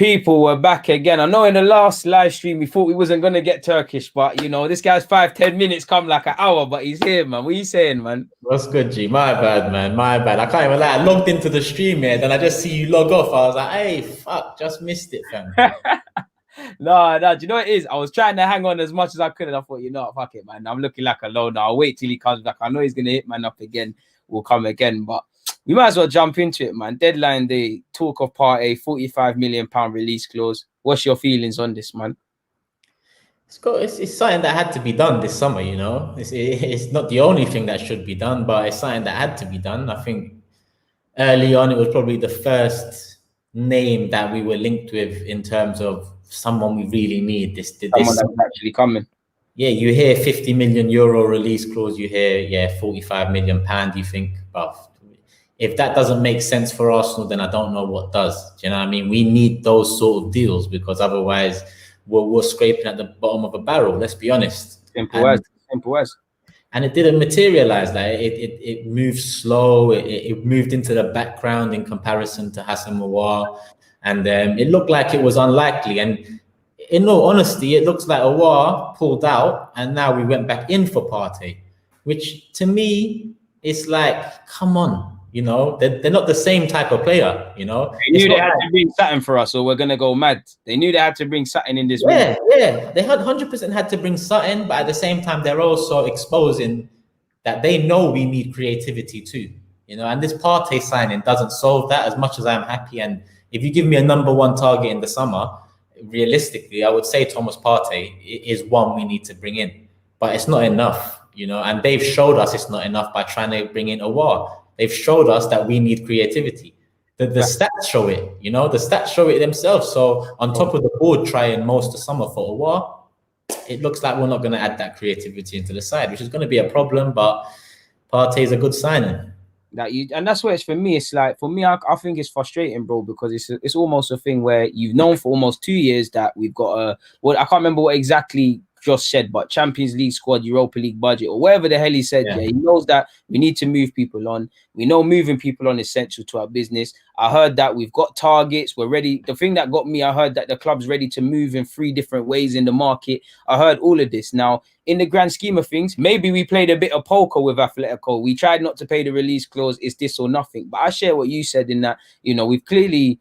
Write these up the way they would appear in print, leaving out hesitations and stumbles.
People were back again. I know in the last live stream we thought we wasn't gonna get Turkish, but you know this guy's 5-10 minutes come like an hour, but he's here, man. What are you saying, man? What's good, G? My bad, man. My bad. I can't even lie. I logged into the stream here, then I just see you log off. I was like, hey, fuck, just missed it, fam. No, do you know what it is? I was trying to hang on as much as I could, and I thought, you know, fuck it, man. I'm looking like a loner. I'll wait till he comes back. I know he's gonna hit man up again. We'll come again, but we might as well jump into it, man. Deadline day, talk of Partey, £45 million release clause. What's your feelings on this, man? It's something that had to be done this summer, you know. It's not the only thing that should be done, but it's something that had to be done. I think early on, it was probably the first name that we were linked with in terms of someone we really need. Someone that's actually coming. Yeah, you hear €50 million release clause, you hear, £45 million. You think, well, if that doesn't make sense for Arsenal, then I don't know what does. Do you know what I mean? We need those sort of deals because otherwise we're scraping at the bottom of a barrel. Let's be honest. Simple as. And it didn't materialize. Like it moved slow. It moved into the background in comparison to Hassan Mawar, and it looked like it was unlikely. And in all honesty, it looks like Awar pulled out, and now we went back in for Partey, which to me is like, come on. You know, they're not the same type of player, you know. They knew they had to bring Saturn for us or we're going to go mad. They knew they had to bring Saturn in this Yeah, they had 100% had to bring Saturn, but at the same time, they're also exposing that they know we need creativity too, you know. And this Partey signing doesn't solve that as much as I'm happy. And if you give me a number one target in the summer, realistically, I would say Thomas Partey is one we need to bring in. But it's not enough, you know. And they've showed us it's not enough by trying to bring in Awar. They've showed us that we need creativity. The stats show it, you know, the stats show it themselves. So on top of the board trying most of summer for a while, it looks like we're not going to add that creativity into the side, which is going to be a problem, but Partey is a good signing. And that's where it's for me. It's like, for me, I think it's frustrating, bro, because it's almost a thing where you've known for almost 2 years that we've got I can't remember what exactly Josh said, but Champions League squad, Europa League budget, or whatever the hell he said. Yeah, he knows that we need to move people on. We know moving people on is essential to our business. I heard that we've got targets. We're ready. The thing that got me, I heard that the club's ready to move in 3 different ways in the market. I heard all of this. Now, in the grand scheme of things, maybe we played a bit of poker with Atletico. We tried not to pay the release clause. It's this or nothing. But I share what you said in that, you know, we've clearly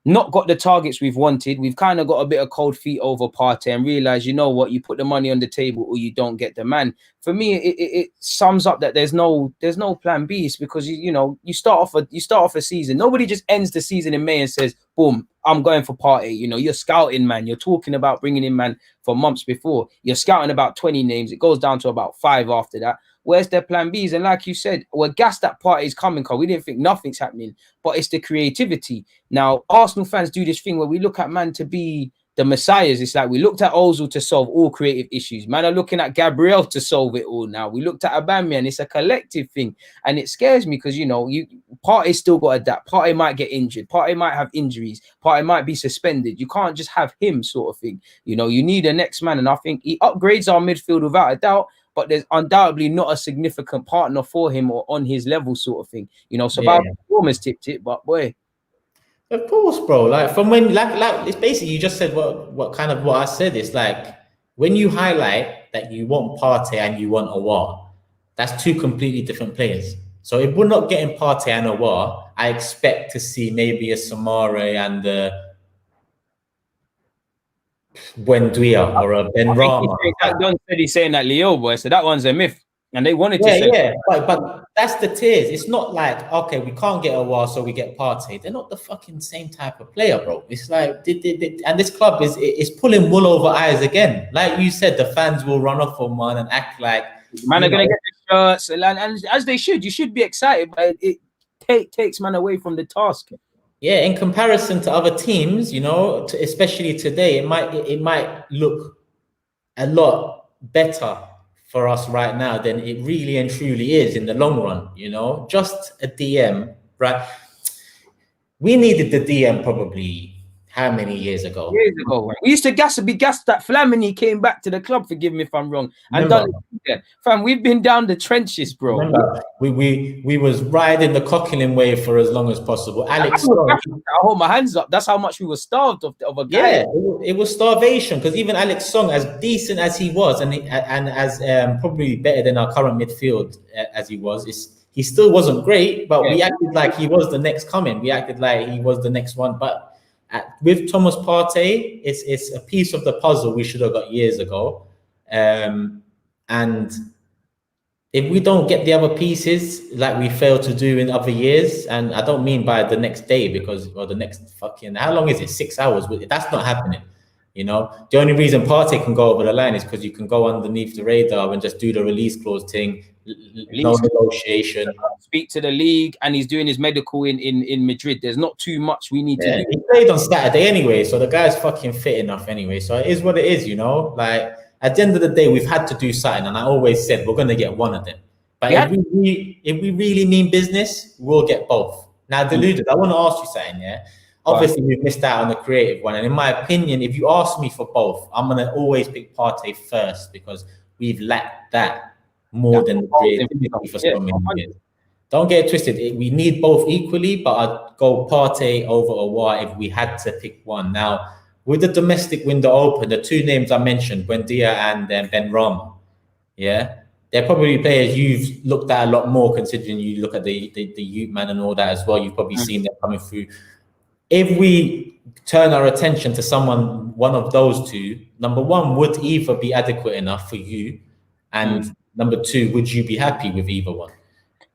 not got the targets we've wanted. We've kind of got a bit of cold feet over Partey and realize, you know what, you put the money on the table or you don't get the man. For me, it sums up that there's no plan B. It's because you start off a season. Nobody just ends the season in May and says, boom, I'm going for Partey. You know, you're scouting, man. You're talking about bringing in man for months before. You're scouting about 20 names. It goes down to about 5 after that. Where's their plan Bs? And like you said, we're gassed that Partey's coming, because we didn't think nothing's happening, but it's the creativity. Now, Arsenal fans do this thing where we look at man to be the messiahs. It's like we looked at Ozil to solve all creative issues. Man are looking at Gabriel to solve it all now. We looked at Aubameyang. It's a collective thing. And it scares me because, you know, Partey's still got to adapt. Partey might get injured. Partey might have injuries. Partey might be suspended. You can't just have him, sort of thing. You know, you need a next man. And I think he upgrades our midfield without a doubt, but there's undoubtedly not a significant partner for him or on his level, sort of thing. You know, so performance tipped it, but boy. Of course, bro. Like from when, like it's basically, you just said what I said. It's like when you highlight that you want Partey and you want Awar, that's 2 completely different players. So if we're not getting Partey and Awar, I expect to see maybe a Samare and Buendia or a Ben Rama. Don said he's saying that Leo boy, so that one's a myth. And they wanted to say but that's the tiers. It's not like, okay, we can't get Awar, so we get Partey. They're not the fucking same type of player, bro. It's like, and this club is pulling wool over eyes again. Like you said, the fans will run off on one and act like man are gonna get the shirts, and as they should. You should be excited, but it takes man away from the task. Yeah, in comparison to other teams, you know, especially today, it might look a lot better for us right now than it really and truly is in the long run, you know. Just a DM, right? We needed the DM probably How many years ago? Years ago, man. We used to be gassed that Flamini came back to the club. Forgive me if I'm wrong. And Remember, done it. Fam, we've been down the trenches, bro. remember, we was riding the Coquelin wave for as long as possible. Alex Song, I hold my hands up. That's how much we were starved of a guy. yeah, it was starvation because even Alex Song, as decent as he was, and as probably better than our current midfield as he was, he still wasn't great. But we acted like he was the next coming. We acted like he was the next one. But with Thomas Partey, it's a piece of the puzzle we should have got years ago. And if we don't get the other pieces like we failed to do in other years, and I don't mean by the next day or the next fucking, how long is it? 6 hours? That's not happening. You know, the only reason Partey can go over the line is because you can go underneath the radar and just do the release clause thing, no negotiation. Speak to the league, and he's doing his medical in Madrid. There's not too much we need to do. He played on Saturday anyway, so the guy's fucking fit enough anyway. So it is what it is, you know. Like at the end of the day, we've had to do something, and I always said we're gonna get one of them. But if we really mean business, we'll get both. Now, Deluded, I want to ask you something, yeah? Obviously, we've missed out on the creative one. And in my opinion, if you ask me for both, I'm going to always pick Partey first because we've lacked that more than the creativity for so many years. Don't get it twisted. We need both equally, but I'd go Partey over Aouar if we had to pick one. Now, with the domestic window open, the two names I mentioned, Buendia and Ben Rama, yeah? They're probably players you've looked at a lot more, considering you look at the youth man and all that as well. You've probably seen them coming through. If we turn our attention to one of those two, number one, would either be adequate enough for you? And number two, would you be happy with either one?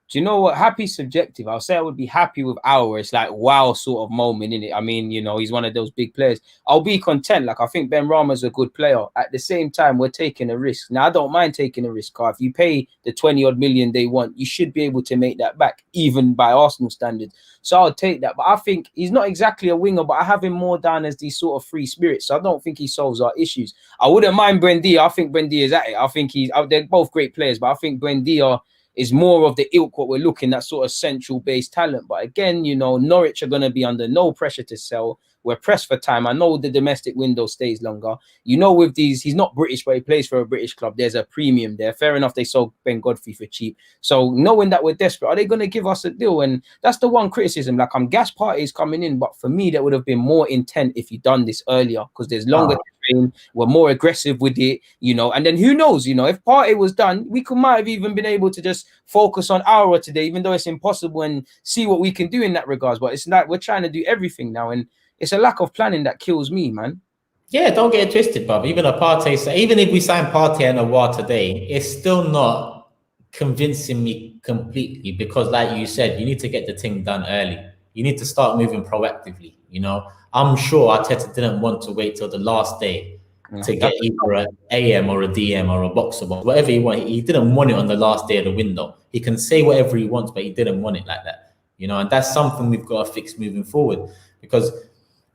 Do you know what? Happy subjective. I'll say I would be happy with Aouar. It's like wow sort of moment in it. I mean, you know, he's one of those big players. I'll be content. Like I think Ben Rama's a good player. At the same time, we're taking a risk. Now I don't mind taking a risk. If you pay the 20-odd million they want, you should be able to make that back, even by Arsenal standards. So I'll take that. But I think he's not exactly a winger, but I have him more down as these sort of free spirits. So I don't think he solves our issues. I wouldn't mind Buendia. I think Buendia is at it. I think they're both great players, but I think Buendia is more of the ilk what we're looking at, sort of central based talent. But again, you know, Norwich are going to be under no pressure to sell. We're pressed for time. I know the domestic window stays longer. You know, with these, he's not British, but he plays for a British club. There's a premium there. Fair enough, they sold Ben Godfrey for cheap. So knowing that we're desperate, are they going to give us a deal? And that's the one criticism. Like, I'm gas Partey's coming in, but for me, that would have been more intent if you done this earlier, because there's longer train. We're more aggressive with it, you know. And then who knows, you know, if Partey was done, we might have even been able to just focus on Aouar today, even though it's impossible, and see what we can do in that regards. But it's like we're trying to do everything now, and it's a lack of planning that kills me, man. Yeah, don't get it twisted, bruv. Even even if we sign Partey and Aouar today, it's still not convincing me completely because, like you said, you need to get the thing done early. You need to start moving proactively. You know, I'm sure Arteta didn't want to wait till the last day to get either an AM or a DM or a boxer box, whatever he wanted. He didn't want it on the last day of the window. He can say whatever he wants, but he didn't want it like that. You know, and that's something we've got to fix moving forward because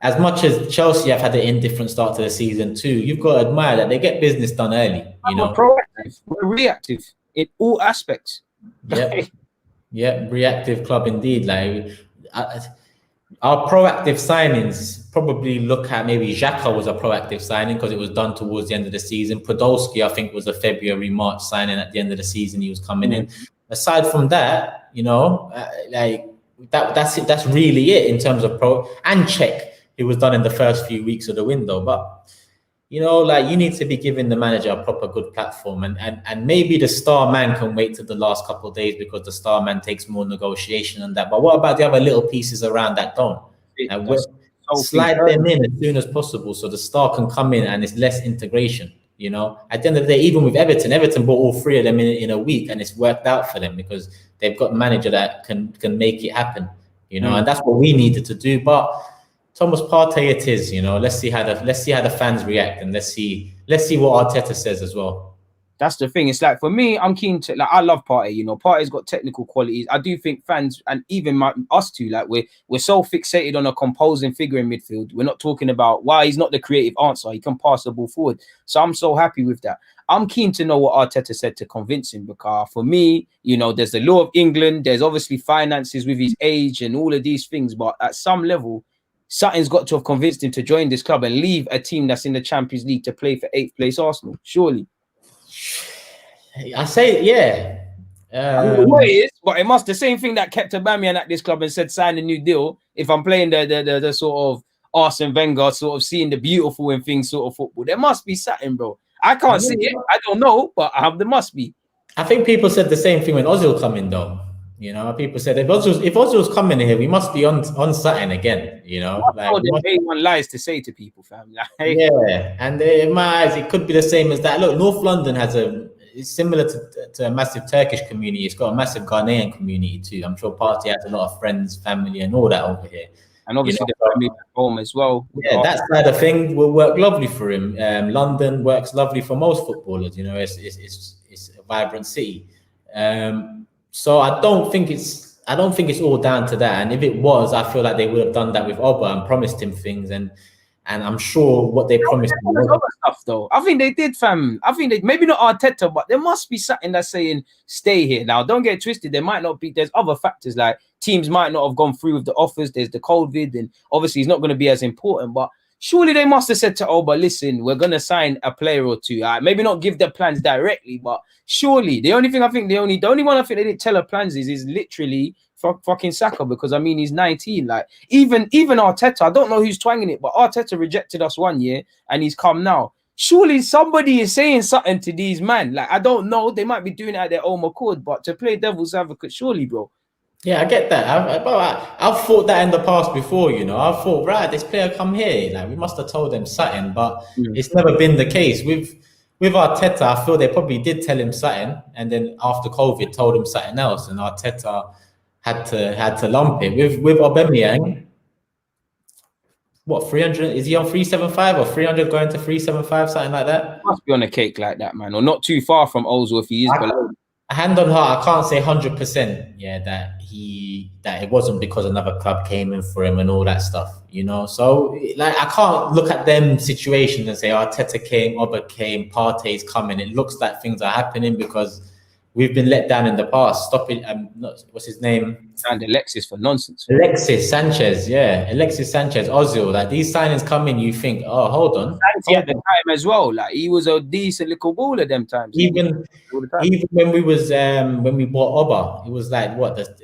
as much as Chelsea have had an indifferent start to the season too, you've got to admire that they get business done early. You know, we're proactive, we're reactive in all aspects. Yeah, reactive club indeed. Like our proactive signings, probably look at maybe Xhaka was a proactive signing because it was done towards the end of the season. Podolski, I think, was a February-March signing at the end of the season. He was coming in. Aside from that, you know, that's it. That's really it in terms of and check. It was done in the first few weeks of the window, but you know, like you need to be giving the manager a proper good platform, and maybe the star man can wait till the last couple of days because the star man takes more negotiation and that. But what about the other little pieces around that don't? Slide them in as soon as possible so the star can come in and it's less integration. You know, at the end of the day, even with Everton bought all three of them in a week, and it's worked out for them because they've got a manager that can make it happen. You know, and that's what we needed to do, but. Thomas Partey, it is, you know. Let's see how the fans react, and let's see what Arteta says as well. That's the thing. It's like for me, I'm keen to I love Partey. You know, Partey's got technical qualities. I do think fans and even us too, like we're so fixated on a composing figure in midfield. We're not talking about why he's not the creative answer. He can pass the ball forward. So I'm so happy with that. I'm keen to know what Arteta said to convince him because for me, you know, there's the law of England. There's obviously finances with his age and all of these things, but at some level. something's got to have convinced him to join this club and leave a team that's in the Champions League to play for 8th place Arsenal. Surely. I say, yeah. What it is, but it must the same thing that kept Aubameyang at this club and said sign a new deal. If I'm playing the sort of Arsene Wenger, sort of seeing the beautiful in things sort of football, there must be something, bro. I can't see it. I don't know, but there must be. I think people said the same thing when Ozil come in, though. You know, people said if Ozil's coming here, we must be on something again. You know, like one lies to say to people, fam. Like, yeah, and in my eyes, it could be the same as that. Look, North London it's similar to a massive Turkish community. It's got a massive Ghanaian community too. I'm sure Partey has a lot of friends, family, and all that over here. And obviously the family at home as well. Yeah, that side of thing will work lovely for him. London works lovely for most footballers. You know, it's a vibrant city. So I don't think it's all down to that. And if it was, I feel like they would have done that with Oba and promised him things. And I'm sure what they promised him was other stuff, though. I think they did, fam. I think they maybe not Arteta, but there must be something that's saying stay here. Now, don't get twisted. There might not be. There's other factors like teams might not have gone through with the offers. There's the COVID, and obviously it's not going to be as important. But surely they must have said to Oba, listen, we're going to sign a player or two. Maybe not give the plans directly, but surely the only one I think they didn't tell her plans is literally fucking Saka, because I mean he's 19. Like even Arteta, I don't know who's twanging it, but Arteta rejected us one year and he's come now. Surely somebody is saying something to these man. Like I don't know, they might be doing it at their own accord, but to play devil's advocate, surely, bro. Yeah, I get that. I've thought that in the past before, you know. I've thought, right, this player come here, like we must have told them something, but it's never been the case. With Arteta, I feel they probably did tell him something, and then after COVID told him something else, and Arteta had to lump it. With Aubameyang, what 300 is he on 375 or 300 going to 375, something like that? Must be on a cake like that, man, or not too far from Ozil if he is below. Hand on heart, I can't say 100%, yeah, that it wasn't because another club came in for him and all that stuff, you know. So like I can't look at them situations and say Arteta came, Oba came, Partey's coming. It looks like things are happening because we've been let down in the past. Stop it. What's his name? And Alexis for nonsense. Alexis Sanchez, Ozil. Like these signings come in, you think, oh, hold on. At the time as well, like he was a decent little baller them times. Even when we bought Oba, it was like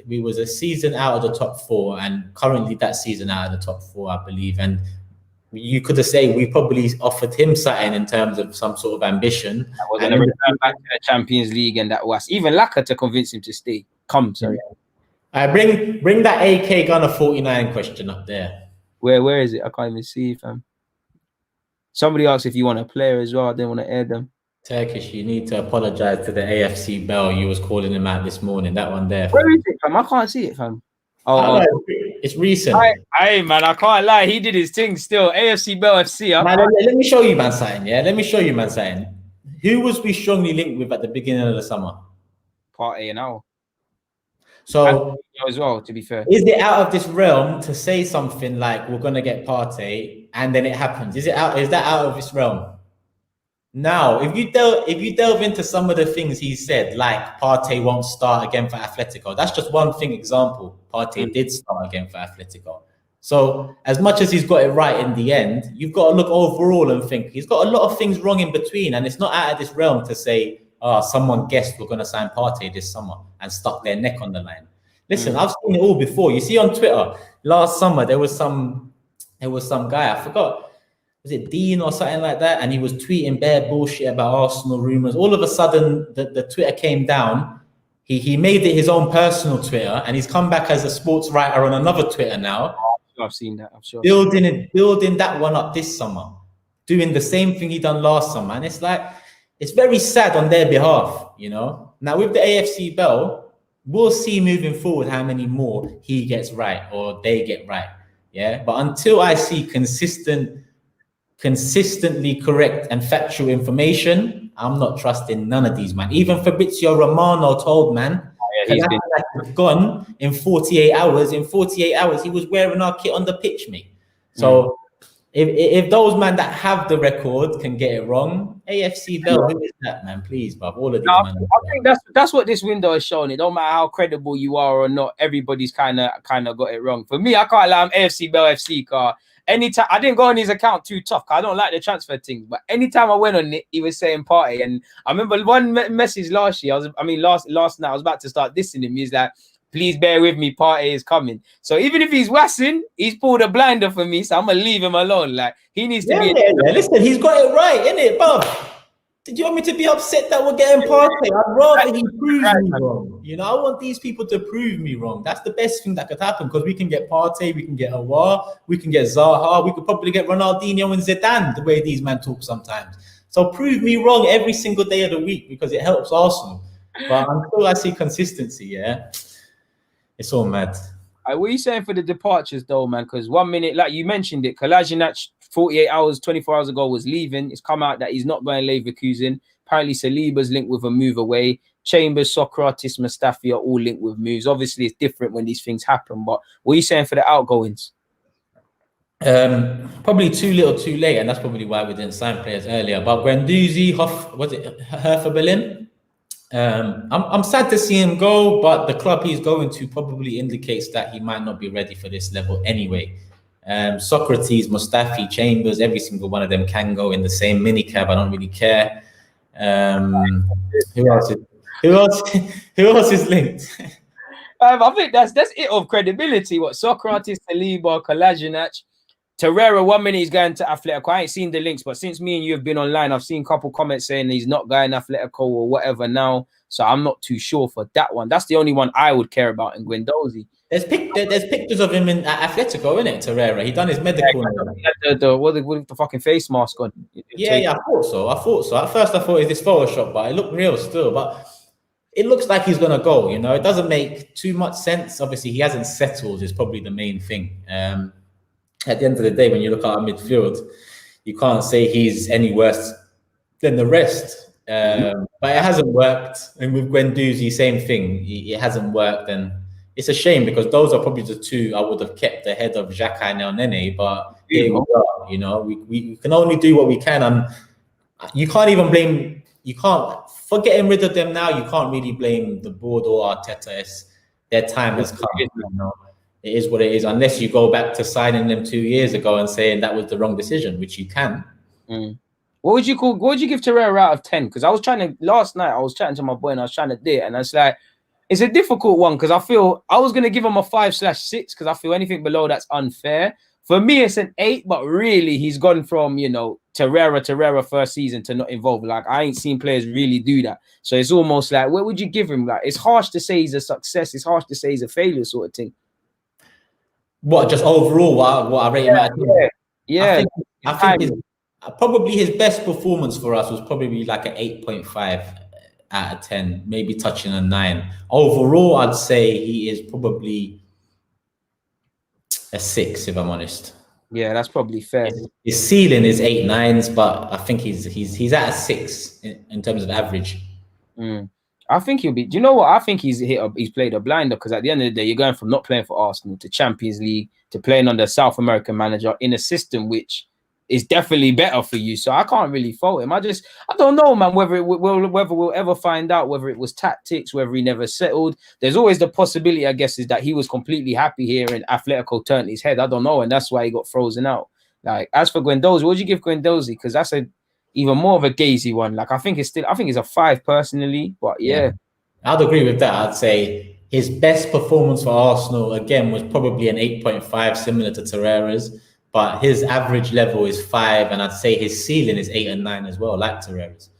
we was a season out of the top 4, and currently that season out of the top 4, I believe. And you could have said we probably offered him something in terms of some sort of ambition. That was going to return back to the Champions League, and that was even Laka to convince him to stay. Sorry. Bring that AK Gunner 49 question up there. Where is it? I can't even see it, fam. Somebody asked if you want a player as well. I didn't want to air them. Turkish, you need to apologize to the AFC Bell. You was calling him out this morning. That one there. Where is it, fam? I can't see it, fam. Oh, it's recent. Hey, man, I can't lie. He did his thing still. AFC Bell FC. Let me show you, man, something. Yeah, let me show you, man, something. Who was we strongly linked with at the beginning of the summer? Partey and now. So as well, to be fair, is it out of this realm to say something like we're gonna get Partey and then it happens? Is that out of this realm? Now, if you delve into some of the things he said, like Partey won't start again for Atletico, that's just one thing. Example: Partey did start again for Atletico. So as much as he's got it right in the end, you've got to look overall and think he's got a lot of things wrong in between, and it's not out of this realm to say, someone guessed we're going to sign Partey this summer and stuck their neck on the line. Listen, I've seen it all before. You see on Twitter, last summer, there was some guy, I forgot, was it Dean or something like that? And he was tweeting bare bullshit about Arsenal rumors. All of a sudden, the Twitter came down. He made it his own personal Twitter, and he's come back as a sports writer on another Twitter now. I've seen that, I'm sure. Building that one up this summer, doing the same thing he done last summer. And it's like, it's very sad on their behalf, you know. Now with the AFC Bell, we'll see moving forward how many more he gets right or they get right. Yeah. But until I see consistently correct and factual information, I'm not trusting none of these, man. Even Fabrizio Romano told, man, he's gone in 48 hours. In 48 hours, he was wearing our kit on the pitch, mate. So if those man that have the record can get it wrong, AFC Bell, who is that man? Please, bruv. All of these I man. think that's what this window has shown. It don't matter how credible you are or not. Everybody's kind of got it wrong. For me, I can't lie. I'm AFC Bell FC car. Anytime I didn't go on his account too tough. I don't like the transfer thing. But anytime I went on it, he was saying Partey. And I remember one message last year. Last night I was about to start dissing him. He's like, please bear with me, Partey is coming. So even if he's wassing, he's pulled a blinder for me. So I'm gonna leave him alone. Like he needs to be. Yeah. Listen, he's got it right, innit, bruv? Did you want me to be upset that we're getting Partey? I'd rather he proves me wrong. You know, I want these people to prove me wrong. That's the best thing that could happen because we can get Partey, we can get Aouar, we can get Zaha, we could probably get Ronaldinho and Zidane the way these men talk sometimes. So prove me wrong every single day of the week because it helps Arsenal. But until I see consistency, yeah, it's all mad. What are you saying for the departures though, man? Because 1 minute, like you mentioned it, Kolasinac 48 hours, 24 hours ago was leaving. It's come out that he's not going to Leverkusen. Apparently Saliba's linked with a move away. Chambers, Sokratis, Mustafi are all linked with moves. Obviously, it's different when these things happen. But what are you saying for the outgoings? Probably too little, too late, and that's probably why we didn't sign players earlier. But Guendouzi, Hertha Berlin? I'm sad to see him go, but the club he's going to probably indicates that he might not be ready for this level anyway. Sokratis, Mustafi, Chambers, every single one of them can go in the same minicab. I don't really care. Who else is linked? I think that's it of credibility. What Sokratis, Saliba, Kolasinac, Torreira. 1 minute he's going to Atletico. I ain't seen the links, but since me and you have been online, I've seen a couple comments saying he's not going Atletico or whatever now. So I'm not too sure for that one. That's the only one I would care about in Guendouzi. There's pictures of him in Atletico, isn't it, Torreira? He done his medical. Yeah, the fucking face mask on. Yeah, I thought so. At first I thought it's this Photoshop, but it looked real still. But it looks like he's gonna go. You know, it doesn't make too much sense. Obviously, he hasn't settled. Is probably the main thing. At the end of the day, when you look at our midfield, you can't say he's any worse than the rest. But it hasn't worked. And with Guendouzi, same thing. It hasn't worked, and it's a shame because those are probably the two I would have kept ahead of Xhaka and El Nene. But here we are. You know, we can only do what we can, and you can't even blame. You can't for getting rid of them now. You can't really blame the board or Arteta. Their time has come. You know? It is what it is. Unless you go back to signing them 2 years ago and saying that was the wrong decision, which you can. What would you give Torreira out of 10? Because last night I was chatting to my boy and I was trying to do it, and I was like, it's a difficult one because I feel I was gonna give him a 5/6 because I feel anything below that's unfair. For me, it's an 8, but really he's gone from, you know, Torreira first season to not involved. Like I ain't seen players really do that. So it's almost like, where would you give him? Like it's harsh to say he's a success, it's harsh to say he's a failure sort of thing. What, just overall, what I rate him at? Yeah. I think probably his best performance for us was probably like an 8.5 out of 10, maybe touching a 9. Overall, I'd say he is probably a 6, if I'm honest. Yeah, that's probably fair. His ceiling is 8, 9s, but I think he's at a 6 in terms of average. I think he'll be. Do you know what? I think he's played a blinder because at the end of the day, you're going from not playing for Arsenal to Champions League to playing under a South American manager in a system which is definitely better for you. So I can't really fault him. I don't know, man. Whether we'll ever find out whether it was tactics, whether he never settled. There's always the possibility, I guess, is that he was completely happy here and Atletico turned his head. I don't know, and that's why he got frozen out. Like as for Guendouzi, what would you give Guendouzi? Because that's even more of a gazy one. Like I think it's a 5 personally, but yeah. I'd agree with that. I'd say his best performance for Arsenal again was probably an 8.5, similar to Torreira's, but his average level is 5, and I'd say his ceiling is 8 and 9 as well, like Torreira's.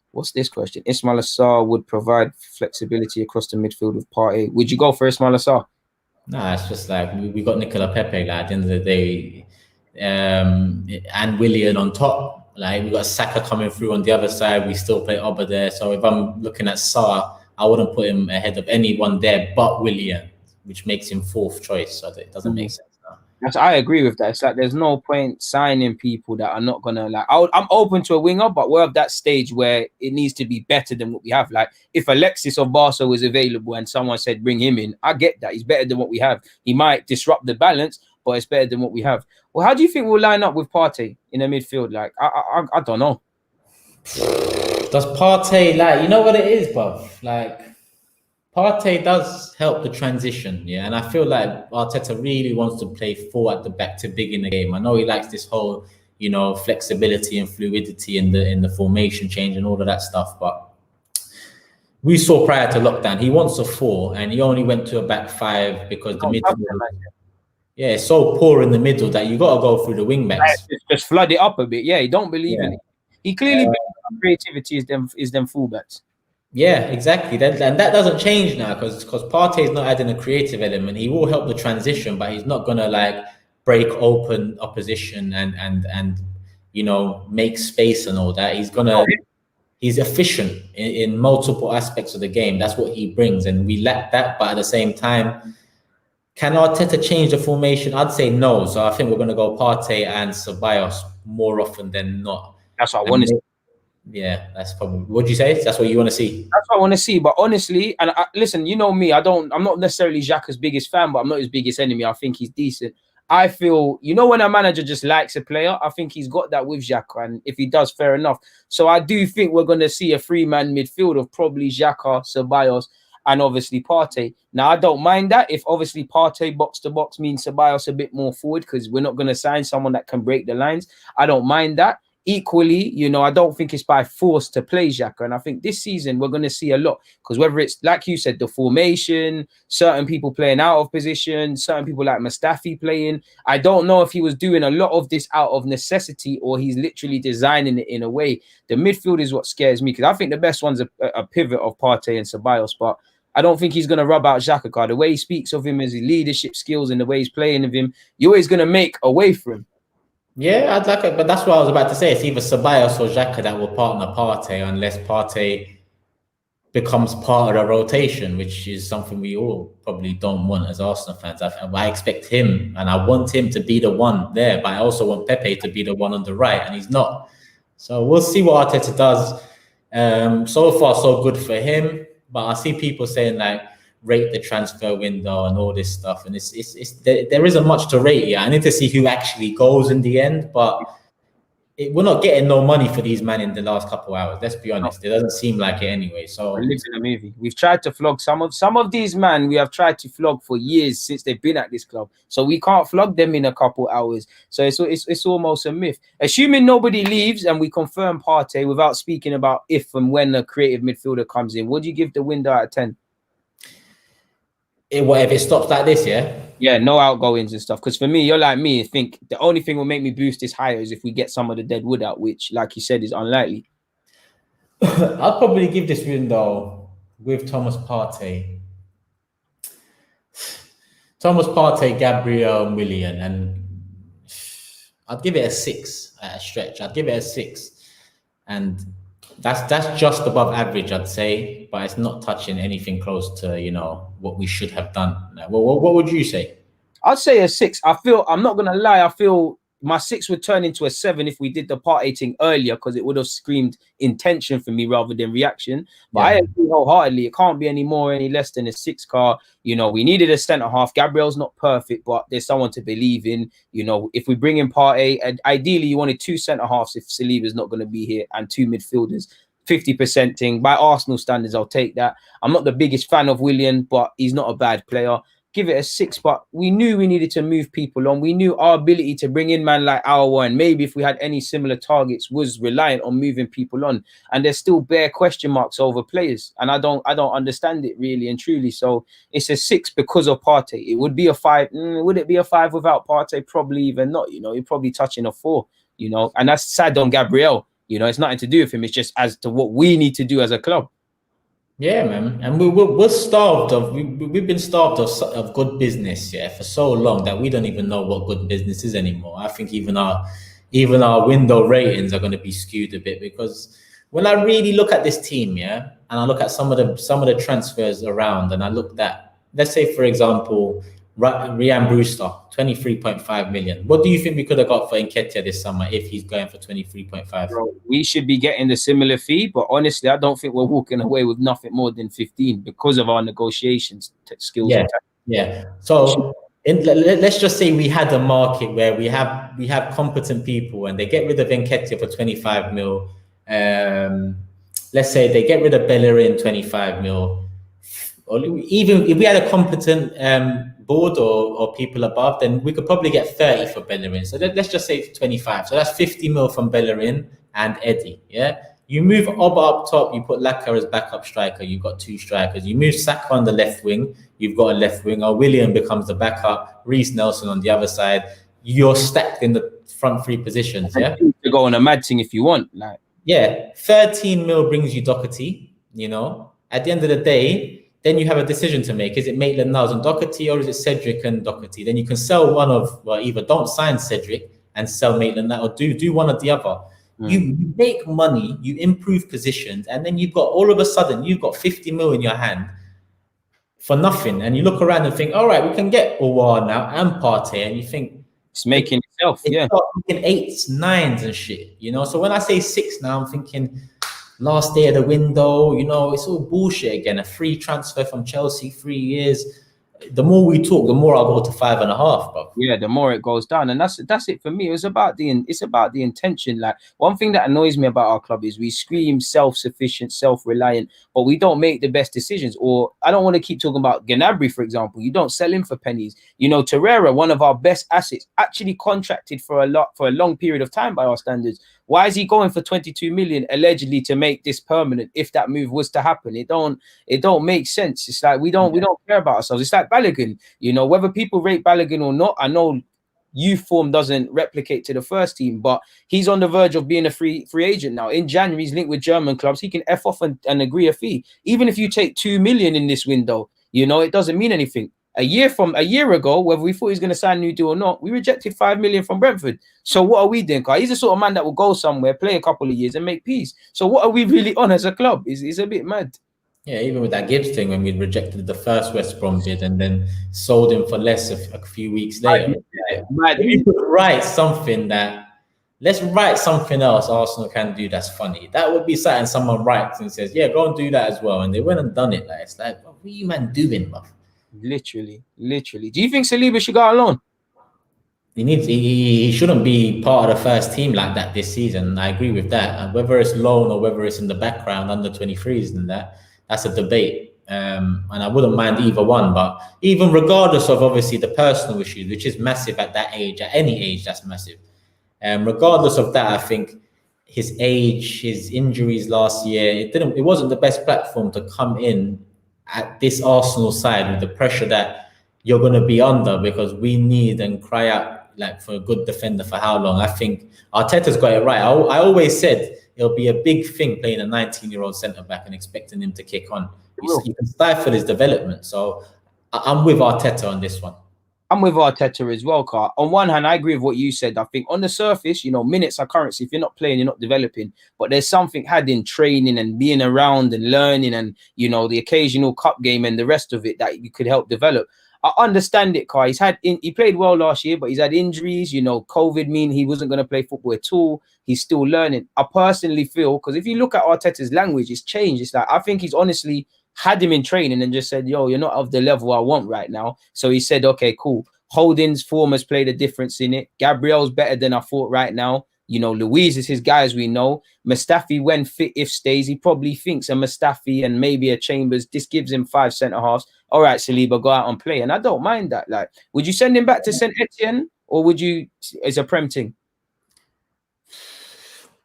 What's this question? Ismail Assar would provide flexibility across the midfield with Partey. Would you go for Ismail Assar? Nah, it's just like we got Nicola Pepe. Like at the end of the day, and Willian on top. Like we got Saka coming through on the other side. We still play Oba there. So if I'm looking at Sarr, I wouldn't put him ahead of anyone there but Willian, which makes him 4th choice. So it doesn't make sense now. I agree with that. It's like there's no point signing people that are not gonna like. I'm open to a winger, but we're at that stage where it needs to be better than what we have. Like if Alexis of Barca was available and someone said bring him in, I get that he's better than what we have. He might disrupt the balance, but it's better than what we have. Well, how do you think we'll line up with Partey in the midfield? Like, I don't know. Does Partey, like, you know what it is, bruv? Like, Partey does help the transition, yeah, and I feel like Arteta really wants to play 4 at the back to begin the game. I know he likes this whole, you know, flexibility and fluidity in the formation change and all of that stuff, but we saw prior to lockdown he wants a 4, and he only went to a back 5 because the midfield, yeah, it's so poor in the middle that you got to go through the wing backs. Just flood it up a bit. Yeah, he don't believe in it. He clearly creativity is them fullbacks. Yeah, exactly. And that doesn't change now because Partey is not adding a creative element. He will help the transition, but he's not gonna like break open opposition and you know, make space and all that. He's efficient in multiple aspects of the game. That's what he brings, and we lack that. But at the same time, can Arteta change the formation? I'd say no. So I think we're gonna go Partey and Ceballos more often than not. That's what I want to see. Yeah, that's probably. What'd you say? That's what you want to see. That's what I want to see. But honestly, and listen, you know me, I'm not necessarily Xhaka's biggest fan, but I'm not his biggest enemy. I think he's decent. I feel, you know, when a manager just likes a player, I think he's got that with Xhaka, and if he does, fair enough. So I do think we're going to see a 3-man midfield of probably Xhaka, Ceballos, and obviously Partey. Now, I don't mind that if obviously Partey box to box means Ceballos a bit more forward because we're not going to sign someone that can break the lines. I don't mind that. Equally, you know, I don't think it's by force to play Xhaka. And I think this season we're going to see a lot because whether it's, like you said, the formation, certain people playing out of position, certain people like Mustafi playing. I don't know if he was doing a lot of this out of necessity or he's literally designing it in a way. The midfield is what scares me because I think the best one's a pivot of Partey and Ceballos, but I don't think he's going to rub out Xhaka. The way he speaks of him as his leadership skills and the way he's playing with him, you're always going to make a way for him. Yeah, I'd like it, but that's what I was about to say. It's either Ceballos or Xhaka that will partner Partey unless Partey becomes part of the rotation, which is something we all probably don't want as Arsenal fans. I expect him and I want him to be the one there, but I also want Pepe to be the one on the right, and he's not. So we'll see what Arteta does. So far, so good for him, but I see people saying like, rate the transfer window and all this stuff, and there isn't much to rate here. I need to see who actually goes in the end, but we're not getting no money for these men in the last couple of hours. Let's be honest, it doesn't seem like it anyway. So we're living a movie. We've tried to flog some of these men. We have tried to flog for years since they've been at this club, so we can't flog them in a couple hours. So it's almost a myth. Assuming nobody leaves and we confirm Partey without speaking about if and when a creative midfielder comes in, what do you give the window out of 10? If it stops like this, yeah, no outgoings and stuff. Because for me, you're like me. I think the only thing will make me boost this higher is if we get some of the dead wood out, which, like you said, is unlikely. I'll probably give this window with Thomas Partey, Gabriel, Willian, and I'd give it a 6 at a stretch. I'd give it a 6, and that's just above average, I'd say, but it's not touching anything close to, you know, what we should have done. What would you say? I'd say a 6. I'm not gonna lie, I feel my 6 would turn into a 7 if we did the Partey thing earlier, because it would have screamed intention for me rather than reaction. But I agree wholeheartedly, it can't be any less than a 6 car. You know, we needed a centre half. Gabriel's not perfect, but there's someone to believe in. You know, if we bring in Partey, and ideally you wanted 2 centre halves if Saliba's not going to be here, and 2 midfielders. 50% thing. By Arsenal standards, I'll take that. I'm not the biggest fan of Willian, but he's not a bad player. Give it a 6, but we knew we needed to move people on. We knew our ability to bring in man like Aouar, and maybe if we had any similar targets, was reliant on moving people on. And there's still bare question marks over players, and I don't understand it really and truly. So it's a 6 because of Partey. It would be a 5. Would it be a 5 without Partey? Probably even not. You know, you're probably touching a 4. You know, and that's sad on Gabriel. You know, it's nothing to do with him. It's just as to what we need to do as a club. Yeah, man. And we're starved of, we've been starved of good business, for so long that we don't even know what good business is anymore. I think even our window ratings are going to be skewed a bit, because when I really look at this team, and I look at some of the transfers around, and I looked at, let's say, for example, Ryan Brewster, 23.5 million. What do you think we could have got for Nketiah this summer if he's going for 23.5? Bro, we should be getting the similar fee, but honestly, I don't think we're walking away with nothing more than 15 because of our negotiations skills. Yeah. So let's just say we had a market where we have competent people and they get rid of Nketiah for 25 mil. Let's say they get rid of Bellerin 25 mil. Or even if we had a competent board or people above, then we could probably get 30 for Bellerin. So let's just say 25. So that's 50 mil from Bellerin and Eddie. Yeah. You move Oba up top, you put Laka as backup striker, you've got 2 strikers. You move Saka on the left wing, you've got a left winger. William becomes the backup, Reece Nelson on the other side. You're stacked in the front 3 positions. Yeah. You go on a mad thing if you want. Like, yeah, 13 mil brings you Doherty, At the end of the day, then you have a decision to make. Is it Maitland-Niles and Doherty, or is it Cedric and Doherty? Then you can sell one of, either don't sign Cedric and sell Maitland-Niles, or do one or the other. You make money, you improve positions, and then you've got, all of a sudden, you've got 50 mil in your hand for nothing. And you look around and think, all right, we can get Aouar now and Partey, and you think, it's making itself, yeah. It's 8s, 9s and shit, So when I say 6 now, I'm thinking last day of the window, it's all bullshit again. A free transfer from Chelsea, 3 years. The more we talk, the more I'll go to 5.5, bro. Yeah, the more it goes down, and that's it for me. It's about the intention. Like, one thing that annoys me about our club is we scream self-sufficient, self-reliant, but we don't make the best decisions. Or I don't want to keep talking about Gnabry, for example. You don't sell him for pennies. Torreira, one of our best assets, actually contracted for a long period of time by our standards. Why is he going for 22 million allegedly to make this permanent? If that move was to happen, it don't make sense. It's like we don't care about ourselves. It's like Balogun, whether people rate Balogun or not. I know youth form doesn't replicate to the first team, but he's on the verge of being a free agent now. In January, he's linked with German clubs. He can F off and agree a fee. Even if you take 2 million in this window, it doesn't mean anything. A year ago, whether we thought he was going to sign a new deal or not, we rejected 5 million from Brentford. So what are we doing? Because he's the sort of man that will go somewhere, play a couple of years and make peace. So what are we really on as a club? It's a bit mad. Yeah, even with that Gibbs thing, when we rejected the first West Brom bid and then sold him for less a few weeks later. We could write something let's write something else Arsenal can do that's funny. That would be something someone writes and says, yeah, go and do that as well. And they went and done it. Like, it's like, what are you man doing, bruv? Literally. Do you think Saliba should go out alone? He shouldn't be part of the first team like that this season. I agree with that. And whether it's loan or whether it's in the background under 23s and that's a debate. And I wouldn't mind either one. But even regardless of obviously the personal issues, which is massive at that age, at any age, that's massive. Regardless of that, I think his age, his injuries last year, it wasn't the best platform to come in at this Arsenal side with the pressure that you're going to be under, because we need and cry out like for a good defender for how long. I think Arteta's got it right. I always said it'll be a big thing playing a 19-year-old centre-back and expecting him to kick on. You can stifle his development. So I'm with Arteta on this one. I'm with Arteta as well, Carl. On one hand, I agree with what you said. I think on the surface, minutes are currency. If you're not playing, you're not developing. But there's something had in training and being around and learning and, the occasional cup game and the rest of it that you could help develop. I understand it, Carl. He played well last year, but he's had injuries. COVID mean he wasn't going to play football at all. He's still learning. I personally feel, because if you look at Arteta's language, it's changed. It's like, I think he's honestly had him in training and just said, yo, you're not of the level I want right now. So he said, okay, cool. Holding's form has played a difference in it. Gabriel's better than I thought right now. Luiz is his guy, as we know. Mustafi, when fit, if stays, he probably thinks a Mustafi and maybe a Chambers, this gives him 5 centre-halves. All right, Saliba, go out and play. And I don't mind that. Like, would you send him back to St. Etienne, or would you, as a Prem thing?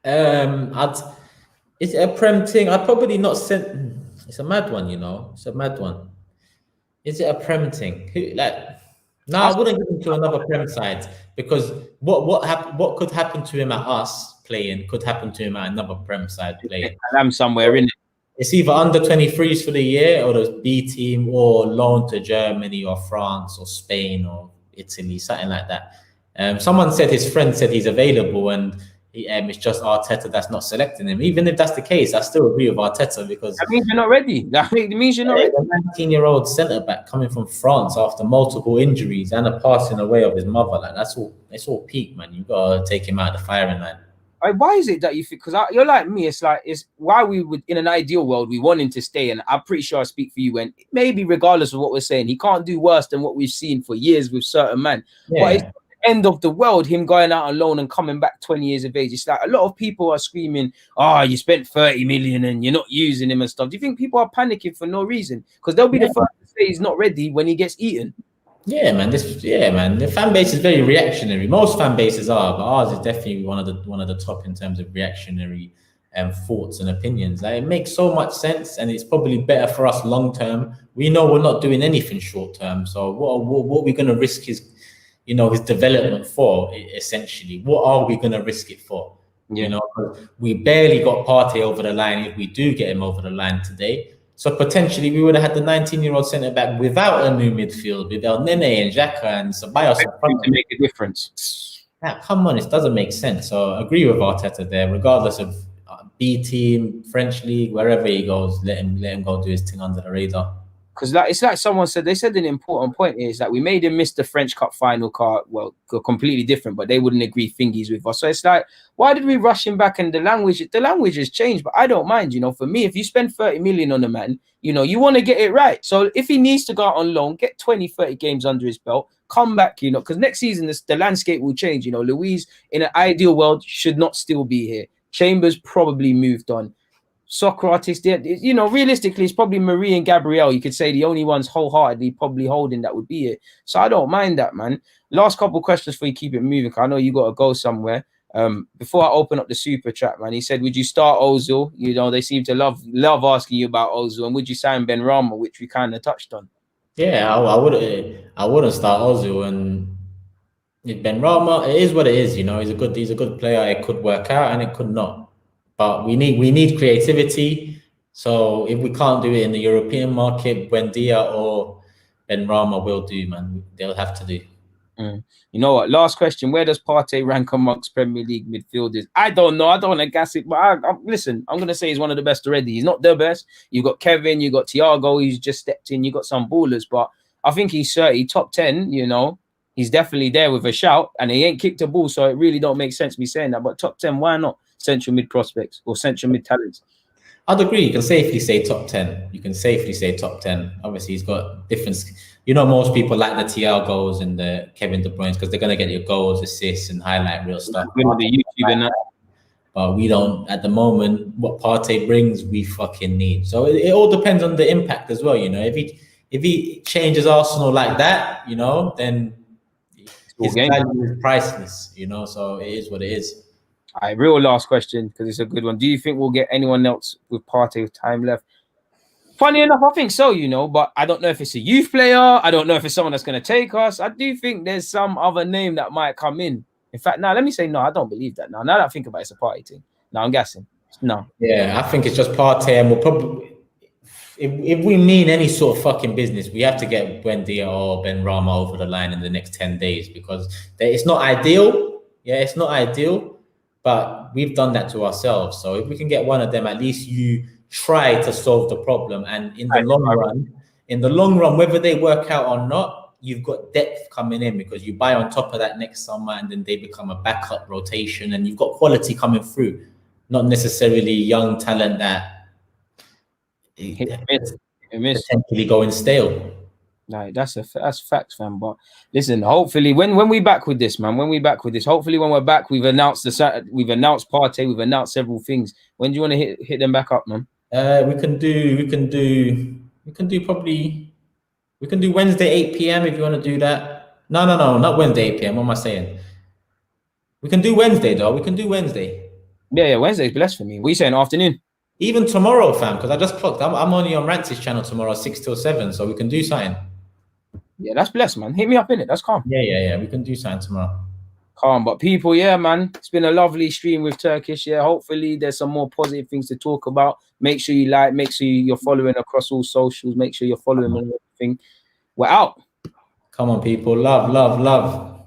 It's a Prem thing. I'd probably not send. It's a mad one, It's a mad one. Is it a Prem thing? I wouldn't give him to another Prem side, because what could happen to him at us playing could happen to him at another Prem side playing. I'm somewhere in it. It's either under 23s for the year, or the B team, or loan to Germany or France or Spain or Italy, something like that. Someone said his friend said he's available, and it's just Arteta that's not selecting him. Even if that's the case, I still agree with Arteta, because that means you're not ready. That means you're not ready. A 19-year-old centre-back coming from France after multiple injuries and a passing away of his mother, like it's all peak, man. You gotta take him out of the firing line. Why is it that you think? Because you're like me. It's like it's why we would in an ideal world we want him to stay, and I'm pretty sure I speak for you. And maybe regardless of what we're saying, he can't do worse than what we've seen for years with certain men. Yeah. But it's the end of the world. Him going out alone and coming back 20 years of age. It's like a lot of people are screaming, "Oh, you spent 30 million and you're not using him and stuff." Do you think people are panicking for no reason? Because they'll be the first to say he's not ready when he gets eaten. Yeah, man. The fan base is very reactionary. Most fan bases are, but ours is definitely one of the top in terms of reactionary thoughts and opinions. Like, it makes so much sense, and it's probably better for us long term. We know we're not doing anything short term, so what are we going to risk his development for? Essentially, what are we going to risk it for? Yeah. You know, we barely got Partey over the line. If we do get him over the line today. So potentially we would have had the 19-year-old centre back without a new midfield, without Nene and Xhaka and Ceballos to make a difference. Come on, it doesn't make sense. So I agree with Arteta there. Regardless of B team, French league, wherever he goes, let him go do his thing under the radar. Because it's like someone said, they said an important point is that we made him miss the French Cup final card. Well, completely different, but they wouldn't agree thingies with us. So it's like, why did we rush him back? And the language has changed, but I don't mind. For me, if you spend 30 million on a man, you want to get it right. So if he needs to go out on loan, get 20, 30 games under his belt, come back, because next season the landscape will change. Luis, in an ideal world, should not still be here. Chambers probably moved on. Sokratis, realistically, it's probably Marie and Gabriel. You could say the only ones wholeheartedly probably holding that would be it. So I don't mind that, man. Last couple of questions before you keep it moving, because I know you got to go somewhere. Before I open up the super chat, man, he said, would you start Ozil? They seem to love asking you about Ozil. And would you sign Ben Rama, which we kind of touched on? Yeah, I wouldn't start Ozil. And Ben Rama, it is what it is. He's a good player. It could work out and it could not. But we need creativity. So if we can't do it in the European market, Buendia or Ben Rama will do, man. They'll have to do. You know what? Last question. Where does Partey rank amongst Premier League midfielders? I don't know. I don't want to gas it, but listen, I'm going to say he's one of the best already. He's not the best. You've got Kevin, you've got Thiago, he's just stepped in. You've got some ballers, but I think he's 30, top 10, He's definitely there with a shout, and he ain't kicked a ball, so it really don't make sense me saying that. But top 10, why not central mid prospects or central mid talents? I'd agree. You can safely say top 10. Obviously, he's got different. Most people like the Thiagos and the Kevin De Bruyne because they're gonna get your goals, assists, and highlight real stuff. But we don't at the moment. What Partey brings, we fucking need. So it all depends on the impact as well. If he changes Arsenal like that, then his value is priceless. So it is what it is. All right, real last question, because it's a good one. Do you think we'll get anyone else with Partey with time left? Funny enough, I think so, but I don't know if it's a youth player. I don't know if it's someone that's going to take us. I do think there's some other name that might come in. In fact, let me say no, I don't believe that. Now that I think about it, it's a Partey thing. No, I'm guessing. No. Yeah, I think it's just Partey, and we'll probably, if we mean any sort of fucking business, we have to get Buendia or Ben Rama over the line in the next 10 days because it's not ideal. Yeah, it's not ideal. But we've done that to ourselves. So if we can get one of them, at least you try to solve the problem. And in the long run, whether they work out or not, you've got depth coming in because you buy on top of that next summer and then they become a backup rotation and you've got quality coming through, not necessarily young talent that potentially going stale. Like that's facts, fam. But listen, hopefully when we back with this, man, hopefully when we're back, we've announced Partey, we've announced several things. When do you want to hit them back up, man? We can do Wednesday 8 p.m. if you want to do that. No, not Wednesday 8 p.m. What am I saying? We can do Wednesday though. We can do Wednesday. Yeah, Wednesday's blessed for me. What are you saying, afternoon? Even tomorrow, fam, because I just clocked. I'm only on Rance's channel tomorrow, 6 till 7, so we can do something. Yeah, that's blessed, man. Hit me up in it. That's calm. Yeah. We can do something tomorrow. Calm, but people, yeah, man. It's been a lovely stream with Turkish. Yeah, hopefully there's some more positive things to talk about. Make sure you like. Make sure you're following across all socials. Make sure you're following on everything. We're out. Come on, people. Love.